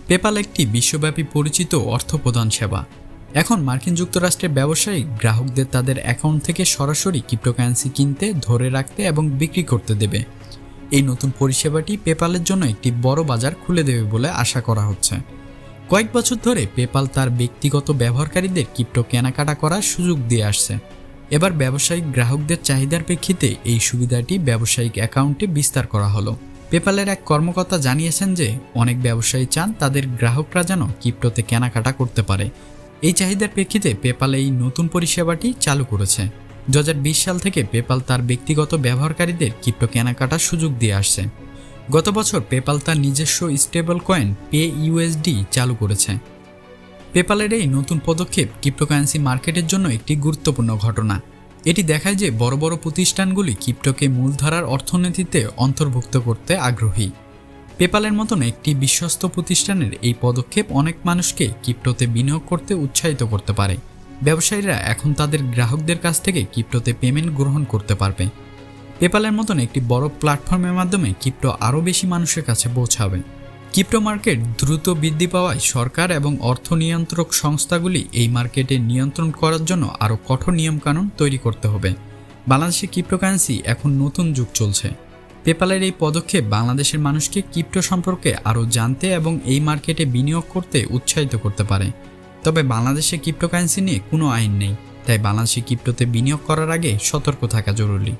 PayPal একটি বিশ্বব্যাপী পরিচিত অর্থ প্রদান সেবা। এখন মার্কিন যুক্তরাষ্ট্রের ব্যবসায়ী গ্রাহকদের তাদের অ্যাকাউন্ট থেকে সরাসরি ক্রিপ্টোকারেন্সি কিনতে, ধরে রাখতে এবং বিক্রি করতে দেবে। এই নতুন পরিষেবাটি পেপ্যালের জন্য একটি বড় বাজার খুলে দেবে বলে আশা করা হচ্ছে। কয়েক বছর ধরে পেপ্যাল তার ব্যক্তিগত ব্যবহারকারীদের ক্রিপ্টো কেনাকাটা করার সুযোগ দিয়ে আসছে। এবার ব্যবসায়িক গ্রাহকদের চাহিদার প্রেক্ষিতে এই সুবিধাটি ব্যবসায়িক অ্যাকাউন্টে বিস্তার করা হলো। পেপ্যালের এক কর্মকর্তা জানিয়েছেন যে অনেক ব্যবসায়ী চান তাদের গ্রাহকরা যেন ক্রিপ্টোতে কেনাকাটা করতে পারে। এই চাহিদার প্রেক্ষিতে পেপ্যাল এই নতুন পরিষেবাটি চালু করেছে। 2020 সাল থেকে পেপ্যাল তার ব্যক্তিগত ব্যবহারকারীদের ক্রিপ্টো কেনাকাটার সুযোগ দিয়ে আসছে। গত বছর পেপ্যাল তার নিজস্ব স্টেবল কয়েন PayUSD চালু করেছে। পেপ্যালের এই নতুন পদক্ষেপ ক্রিপ্টোকারেন্সি মার্কেটের জন্য একটি গুরুত্বপূর্ণ ঘটনা। এটি দেখায় যে বড় বড় প্রতিষ্ঠানগুলি ক্রিপ্টোকে মূলধারার অর্থনীতিতে অন্তর্ভুক্ত করতে আগ্রহী। পেপ্যালের মতন একটি বিশ্বস্ত প্রতিষ্ঠানের এই পদক্ষেপ অনেক মানুষকে ক্রিপ্টোতে বিনিয়োগ করতে উৎসাহিত করতে পারে। ব্যবসায়ীরা এখন তাদের গ্রাহকদের কাছ থেকে ক্রিপ্টোতে পেমেন্ট গ্রহণ করতে পারবে। পেপ্যালের মতন একটি বড় প্ল্যাটফর্মের মাধ্যমে ক্রিপ্টো আরও বেশি মানুষের কাছে পৌঁছাবে। ক্রিপ্টো মার্কেট দ্রুত বৃদ্ধি পাওয়ায় সরকার এবং অর্থ নিয়ন্ত্রক সংস্থাগুলি এই মার্কেটে নিয়ন্ত্রণ করার জন্য আরও কঠোর নিয়মকানুন তৈরি করতে হবে। বাংলাদেশে ক্রিপ্টোকারেন্সি এখন নতুন যুগ চলছে। পেপ্যালের এই পদক্ষেপ বাংলাদেশের মানুষকে ক্রিপ্টো সম্পর্কে আরও জানতে এবং এই মার্কেটে বিনিয়োগ করতে উৎসাহিত করতে পারে। তবে বাংলাদেশে ক্রিপ্টোকারেন্সি নিয়ে কোনো আইন নেই, তাই বাংলাদেশে ক্রিপ্টোতে বিনিয়োগ করার আগে সতর্ক থাকা জরুরি।